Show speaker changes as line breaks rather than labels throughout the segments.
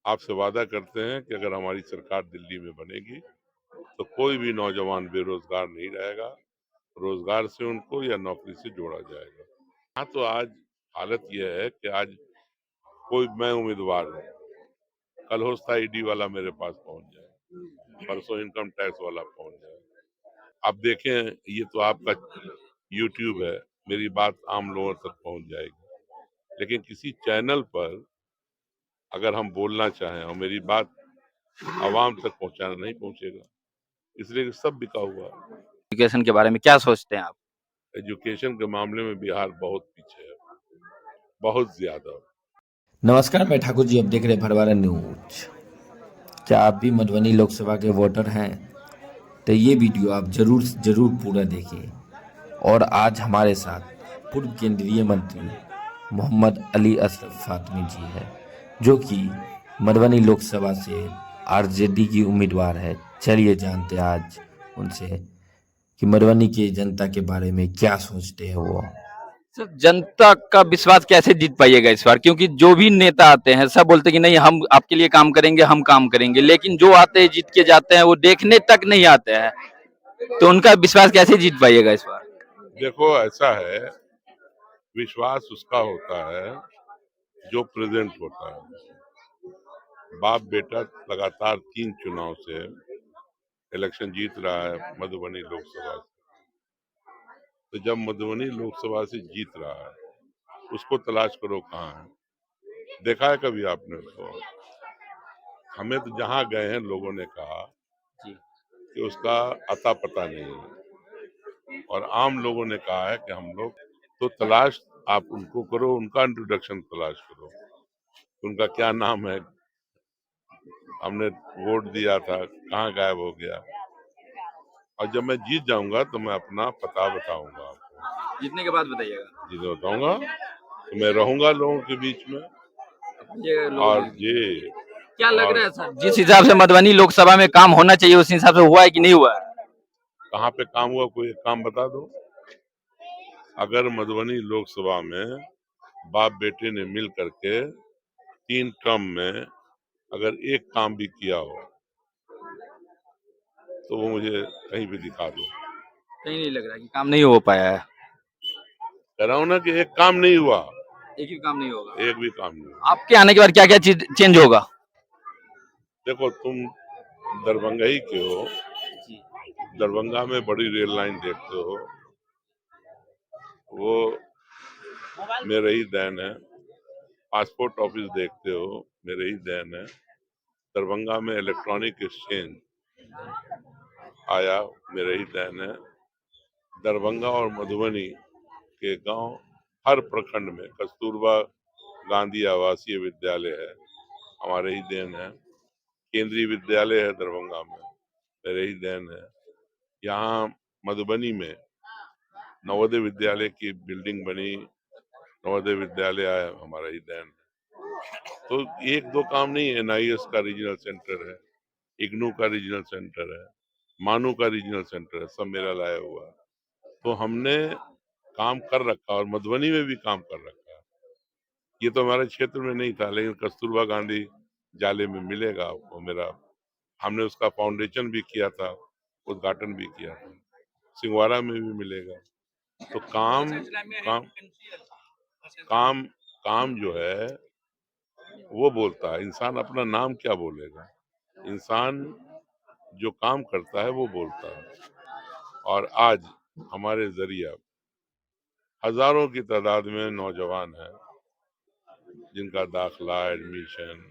आपसे वादा करते हैं कि अगर हमारी सरकार दिल्ली में बनेगी तो कोई भी नौजवान बेरोजगार नहीं रहेगा, रोजगार से उनको या नौकरी से जोड़ा जाएगा। हाँ, तो आज हालत यह है कि आज कोई मैं उम्मीदवार हूँ, कल हो सकता है ईडी वाला मेरे पास पहुंच जाए, परसों इनकम टैक्स वाला पहुंच जाए। आप देखें, ये तो आपका यूट्यूब है, मेरी बात आम लोगों तक पहुंच जाएगी, लेकिन किसी चैनल पर अगर हम बोलना चाहें और मेरी बात आवाम तक पहुंचाना नहीं पहुंचेगा, इसलिए कि सब बिका हुआ है।
एजुकेशन के बारे में क्या सोचते हैं आप?
एजुकेशन के मामले में बिहार बहुत पीछे है, बहुत ज्यादा।
नमस्कार, मैं ठाकुर जी। अब देख रहे हैं भरवारा न्यूज। क्या आप भी मधुबनी लोकसभा के वोटर हैं? तो ये वीडियो आप जरूर जरूर पूरा देखिए। और आज हमारे साथ पूर्व केंद्रीय मंत्री मोहम्मद अली अशरफ फातमी जी है, जो कि मधुबनी लोकसभा से आरजेडी की उम्मीदवार है। चलिए जानते हैं आज उनसे कि मधुबनी की जनता के बारे में क्या सोचते हैं वो।
सर, जनता का विश्वास कैसे जीत पाइएगा इस बार? क्योंकि जो भी नेता आते हैं सब बोलते हैं कि नहीं, हम आपके लिए काम करेंगे, हम काम करेंगे, लेकिन जो आते हैं जीत के जाते हैं, वो देखने तक नहीं आते हैं। तो उनका विश्वास कैसे जीत पाइएगा इस बार?
देखो, ऐसा है, विश्वास उसका होता है जो प्रेजेंट होता है। बाप बेटा लगातार 3 चुनाव से इलेक्शन जीत रहा है मधुबनी लोकसभा से। तो जब मधुबनी लोकसभा से जीत रहा है, उसको तलाश करो कहाँ है। देखा है कभी आपने उसको? हमें तो जहाँ गए हैं लोगों ने कहा
जी।
कि उसका अता पता नहीं है, और आम लोगों ने कहा है कि हम लोग तो तलाश आप उनको करो, उनका इंट्रोडक्शन तलाश करो, उनका क्या नाम है, हमने वोट दिया था, कहाँ गायब हो गया। और जब मैं जीत जाऊंगा तो मैं अपना पता बताऊंगा आपको।
जीतने के बाद बताइएगा।
जीत बताऊंगा तो मैं रहूंगा लोगों के बीच में।
ये लोग
और ये
क्या लग
और
रहा है सर, जिस हिसाब से मधुबनी लोकसभा में काम होना चाहिए उस हिसाब से हुआ है कि नहीं हुआ है?
कहाँ पे काम हुआ, कोई एक काम बता दो। अगर मधुबनी लोकसभा में बाप बेटे ने मिल करके 3 टर्म में अगर एक काम भी किया हो तो वो मुझे कहीं भी दिखा दो।
कहीं नहीं लग रहा कि काम नहीं हो पाया है।
कह रहा हूं ना कि एक काम नहीं हुआ,
एक भी काम नहीं होगा।
एक भी काम नहीं हुआ।
आपके आने के बाद क्या क्या चीज चेंज होगा?
देखो, तुम दरभंगा ही के हो,
जी।
दरभंगा में बड़ी रेल लाइन देखते हो, वो मेरे ही देन है। पासपोर्ट ऑफिस देखते हो, मेरे ही देन है। दरभंगा में इलेक्ट्रॉनिक एक्सचेंज आया, मेरे ही देन है। दरभंगा और मधुबनी के गांव, हर प्रखंड में कस्तूरबा गांधी आवासीय विद्यालय है, हमारे ही देन है। केंद्रीय विद्यालय है दरभंगा में, मेरे ही देन है। यहाँ मधुबनी में नवोदय विद्यालय की बिल्डिंग बनी, नवोदय विद्यालय आया, हमारा ही देन है। तो एक दो काम नहीं है। एनआईएस का रीजनल सेंटर है, इग्नू का रीजनल सेंटर है, मानू का रीजनल सेंटर है, सब मेरा लाया हुआ है। तो हमने काम कर रखा और मधुबनी में भी काम कर रखा है। ये तो हमारे क्षेत्र में नहीं था, लेकिन कस्तूरबा गांधी जाले में मिलेगा आपको मेरा। हमने उसका फाउंडेशन भी किया था, उद्घाटन भी किया था। सिंगवाड़ा में भी मिलेगा। तो काम काम काम जो है वो बोलता है। इंसान अपना नाम क्या बोलेगा? इंसान जो काम करता है वो बोलता है। और आज हमारे जरिए हजारों की तादाद में नौजवान हैं जिनका दाखिला, एडमिशन,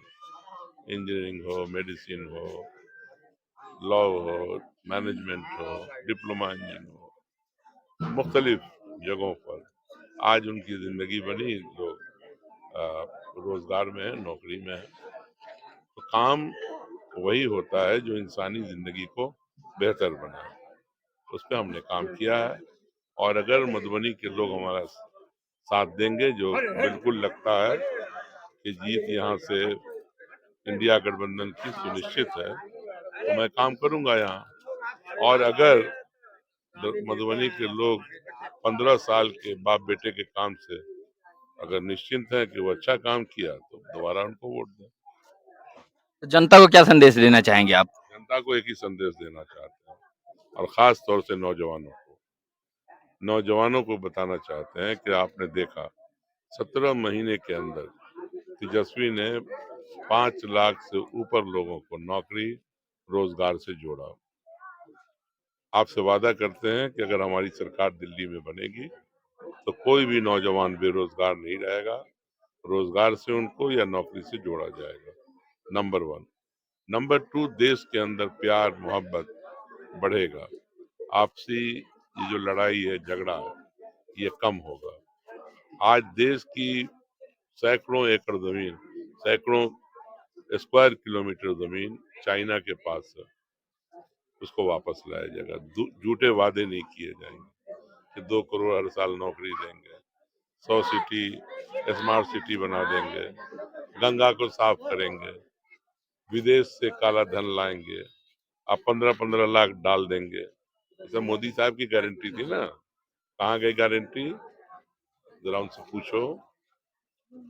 इंजीनियरिंग हो, मेडिसिन हो, लॉ हो, मैनेजमेंट हो, डिप्लोमा इंजीनियरिंग हो, मुख्तलिफ जगहों पर आज उनकी जिंदगी बनी। लोग रोजगार में है, नौकरी में है। तो काम वही होता है जो इंसानी जिंदगी को बेहतर बनाए। उस पर हमने काम किया है। और अगर मधुबनी के लोग हमारा साथ देंगे, जो बिल्कुल लगता है कि जीत यहाँ से इंडिया गठबंधन की सुनिश्चित है, तो मैं काम करूंगा यहाँ। और अगर मधुबनी के लोग 15 साल के बाप बेटे के काम से अगर निश्चिंत है कि वो अच्छा काम किया, तो दोबारा उनको वोट दें।
तो जनता को क्या संदेश देना चाहेंगे आप?
जनता को एक ही संदेश देना चाहते हैं, और खास तौर से नौजवानों को बताना चाहते हैं कि आपने देखा 17 महीने के अंदर तेजस्वी ने 5 लाख से ऊपर लोगों को नौकरी रोजगार से जोड़ा। आपसे वादा करते हैं कि अगर हमारी सरकार दिल्ली में बनेगी तो कोई भी नौजवान बेरोजगार नहीं रहेगा, रोजगार से उनको या नौकरी से जोड़ा जाएगा। नंबर 1। नंबर 2, देश के अंदर प्यार मोहब्बत बढ़ेगा। आपसी ये जो लड़ाई है, झगड़ा है, ये कम होगा। आज देश की सैकड़ों एकड़ जमीन, सैकड़ों स्क्वायर किलोमीटर जमीन चाइना के पास है, उसको वापस लाया जाएगा। झूठे वादे नहीं किए जाएंगे कि 2 करोड़ हर साल नौकरी देंगे, 100 सिटी स्मार्ट सिटी बना देंगे, गंगा को साफ करेंगे, विदेश से काला धन लाएंगे, अब 15-15 लाख डाल देंगे। ऐसा मोदी साहब की गारंटी थी ना, कहाँ गई गारंटी? जरा उनसे पूछो।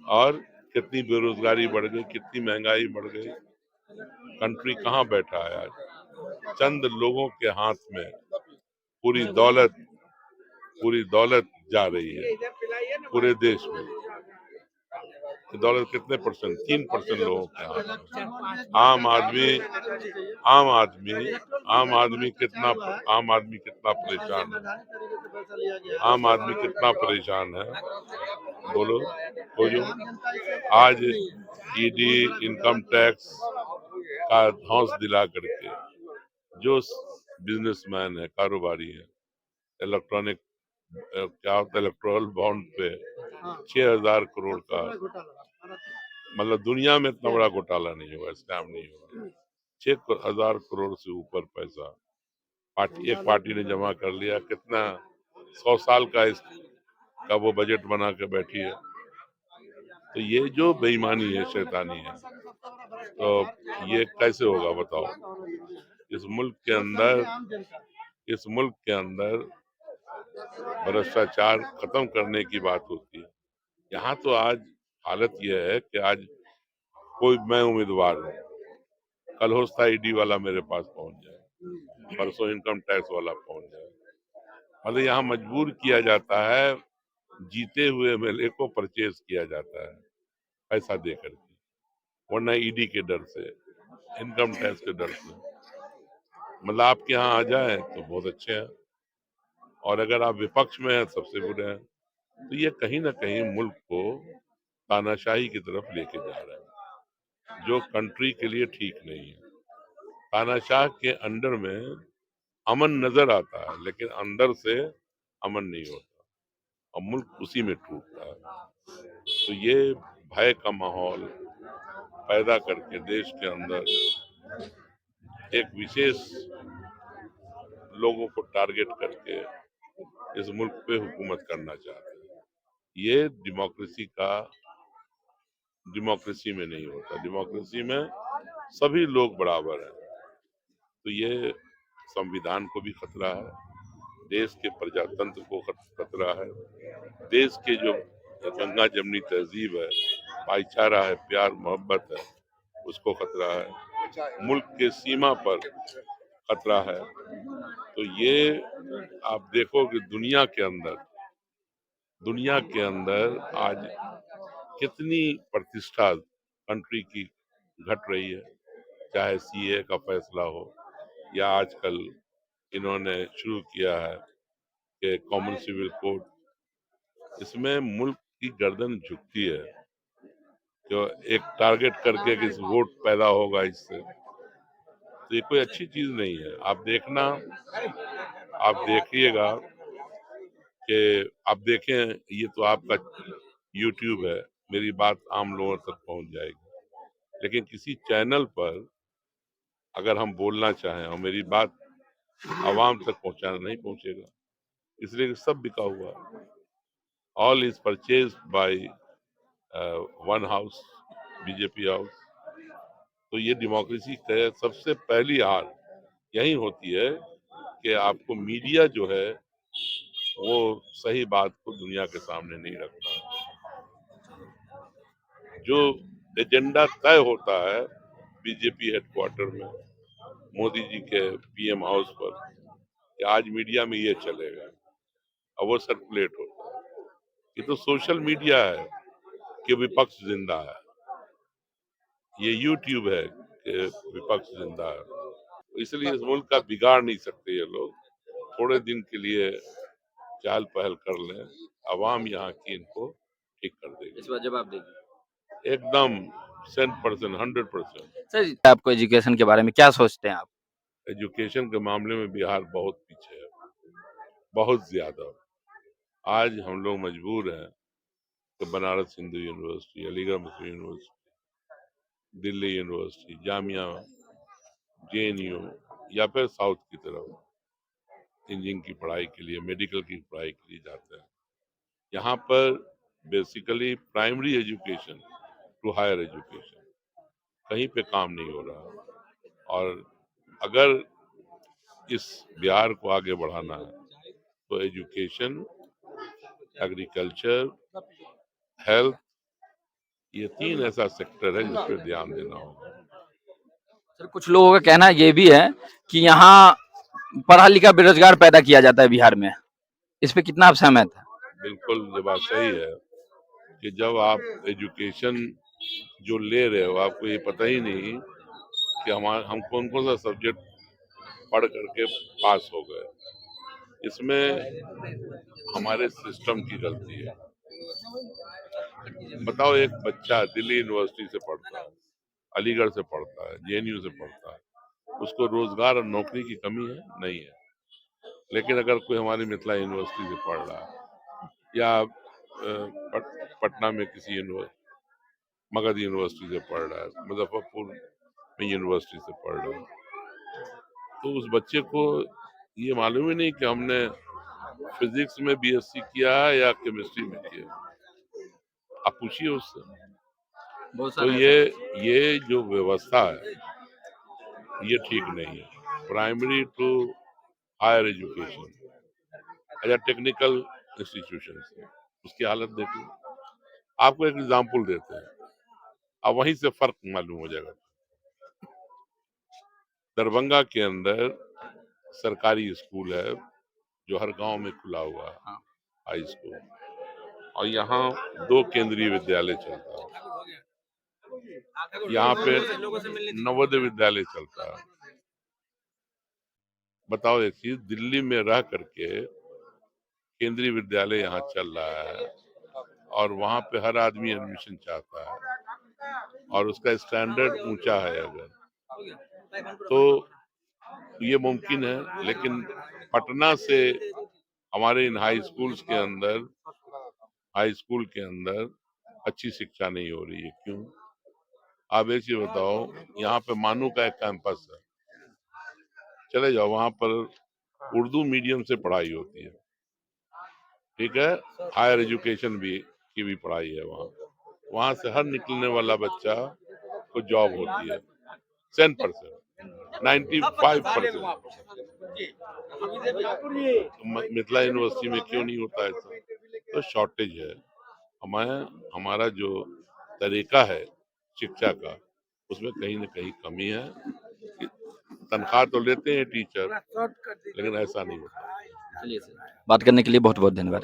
और कितनी बेरोजगारी बढ़ गई, कितनी महंगाई बढ़ गई, कंट्री कहाँ बैठा है आज? चंद लोगों के हाथ में पूरी दौलत जा रही है पूरे देश में। ये दौलत कितने परसेंट? 3% लोगों के हाथ में। आम आदमी कितना परेशान है। आम आदमी कितना परेशान है, बोलो खोजो। आज ईडी, इनकम टैक्स का धौंस दिला करके जो बिजनेसमैन है, कारोबारी है, इलेक्ट्रॉनिक क्या होता है, इलेक्ट्रोल बॉन्ड पे 6,000 करोड़ का, मतलब दुनिया में इतना बड़ा घोटाला नहीं हुआ, स्कैम नहीं हुआ। 6,000 करोड़ से ऊपर पैसा एक पार्टी ने जमा कर लिया। कितना 100 साल का वो बजट बना के बैठी है। तो ये जो बेईमानी है, शैतानी है, तो ये कैसे होगा बताओ? इस मुल्क के अंदर भ्रष्टाचार खत्म करने की बात होती है। यहाँ तो आज हालत यह है कि आज मैं उम्मीदवार हूँ, कल हो सकता है ईडी वाला मेरे पास पहुंच जाए, परसों इनकम टैक्स वाला पहुंच जाए। मतलब यहाँ मजबूर किया जाता है, जीते हुए एमएलए को परचेज किया जाता है पैसा दे करके, वरना ईडी के डर से, इनकम टैक्स के डर से। मतलब आपके यहाँ आ जाए तो बहुत अच्छे हैं, और अगर आप विपक्ष में हैं सबसे बुरे हैं। तो ये कहीं ना कहीं मुल्क को तानाशाही की तरफ लेके जा रहा है, जो कंट्री के लिए ठीक नहीं है। तानाशाह के अंडर में अमन नजर आता है, लेकिन अंदर से अमन नहीं होता, और मुल्क उसी में टूटता है। तो ये भय का माहौल पैदा करके देश के अंदर एक विशेष लोगों को टारगेट करके इस मुल्क पे हुकूमत करना चाहते हैं। ये डेमोक्रेसी में नहीं होता। डेमोक्रेसी में सभी लोग बराबर हैं। तो ये संविधान को भी खतरा है, देश के प्रजातंत्र को खतरा है, देश के जो गंगा जमनी तहजीब है, भाईचारा है, प्यार मोहब्बत है, उसको खतरा है, मुल्क के सीमा पर खतरा है। तो ये आप देखो कि दुनिया के अंदर आज कितनी प्रतिष्ठा कंट्री की घट रही है, चाहे सीए का फैसला हो, या आजकल इन्होंने शुरू किया है कि कॉमन सिविल कोड, इसमें मुल्क की गर्दन झुकती है, जो एक टारगेट करके कि वोट पैदा होगा इससे। तो ये कोई अच्छी चीज नहीं है। आप देखिएगा कि आप देखें, ये तो आपका यूट्यूब है, मेरी बात आम लोगों तक पहुंच जाएगी, लेकिन किसी चैनल पर अगर हम बोलना चाहें और मेरी बात आवाम तक पहुंचाना, नहीं पहुंचेगा, इसलिए कि सब बिका हुआ है। All is purchase by one house, BJP house. तो ये डेमोक्रेसी का सबसे पहली हार यही होती है कि आपको मीडिया जो है वो सही बात को दुनिया के सामने नहीं रखता। जो एजेंडा तय होता है बीजेपी हेडक्वार्टर में मोदी जी के पीएम हाउस पर कि आज मीडिया में ये चलेगा, और वो सर्कुलेट होता है। ये तो सोशल मीडिया है कि विपक्ष जिंदा है, ये यूट्यूब है कि विपक्ष जिंदा है। इसलिए इस मुल्क का बिगाड़ नहीं सकते ये लोग। थोड़े दिन के लिए चाल पहल कर लें, अवाम यहाँ की इनको ठीक कर देगी।
इस बार जवाब देंगे
एकदम 100%, 100%।
सर। आपको एजुकेशन के बारे में क्या सोचते हैं आप?
एजुकेशन के मामले में बिहार बहुत पीछे है, बहुत ज्यादा। आज हम लोग मजबूर हैं कि Banaras Hindu University, Aligarh Muslim University, Delhi University, Jamia, JNU या फिर साउथ की तरफ इंजीनियरिंग की पढ़ाई के लिए, मेडिकल की पढ़ाई के लिए जाते हैं। यहाँ पर basically primary education to higher education कहीं पे काम नहीं हो रहा। और अगर इस बिहार को आगे बढ़ाना है तो एजुकेशन, एग्रीकल्चर, हेल्थ, ये 3 ऐसा सेक्टर है जिस पर ध्यान देना होगा।
सर कुछ लोगों का कहना ये भी है कि यहाँ पढ़ा लिखा बेरोजगार पैदा किया जाता है बिहार में, इस पे कितना आप सहमत हैं?
बिल्कुल ये बात सही है कि जब आप एजुकेशन जो ले रहे हो, आपको ये पता ही नहीं कि हम कौन कौन सा सब्जेक्ट पढ़ करके पास हो गए। इसमें हमारे सिस्टम की गलती है। बताओ, एक बच्चा दिल्ली यूनिवर्सिटी से पढ़ता है, अलीगढ़ से पढ़ता है, जेएनयू से पढ़ता है, उसको रोजगार और नौकरी की कमी है? नहीं है। लेकिन अगर कोई हमारी मिथिला यूनिवर्सिटी से पढ़ रहा है या पटना में किसी मगध यूनिवर्सिटी से पढ़ रहा है, मुजफ्फरपुर में यूनिवर्सिटी से पढ़ रहा है, तो उस बच्चे को ये मालूम ही नहीं कि हमने फिजिक्स में बीएससी किया है या केमिस्ट्री में किया। आप पूछिए उससे। तो ये जो व्यवस्था है ये ठीक नहीं है। प्राइमरी टू हायर एजुकेशन या टेक्निकल इंस्टीट्यूशन है, उसकी हालत देखिए। आपको एक एग्जांपल देते हैं, अब वहीं से फर्क मालूम हो जाएगा। दरभंगा के अंदर सरकारी स्कूल है जो हर गांव में खुला हुआ है, हाई स्कूल, और यहाँ 2 केंद्रीय विद्यालय चलता है। यहाँ पे नवोदय विद्यालय चलता है। बताओ एक चीज, दिल्ली में रह करके केंद्रीय विद्यालय यहाँ चल रहा है और वहाँ पे हर आदमी एडमिशन चाहता है और उसका स्टैंडर्ड ऊंचा है, अगर तो ये मुमकिन है। लेकिन पटना से हमारे इन हाई स्कूल के अंदर अच्छी शिक्षा नहीं हो रही है। क्यों? आप एक चीज बताओ, यहाँ पे मानू का एक कैंपस है, चले जाओ, वहां पर उर्दू मीडियम से पढ़ाई होती है, ठीक है, हायर एजुकेशन की भी पढ़ाई है वहाँ से हर निकलने वाला बच्चा को जॉब होती है 100%, 95%। मिथिला यूनिवर्सिटी में क्यों नहीं होता ऐसा? तो शॉर्टेज है। हमारा जो तरीका है शिक्षा का, उसमें कहीं ना कहीं कमी है। तनख्वाह तो लेते हैं टीचर, लेकिन ऐसा नहीं होता।
चलिए सर, बात करने के लिए बहुत बहुत धन्यवाद।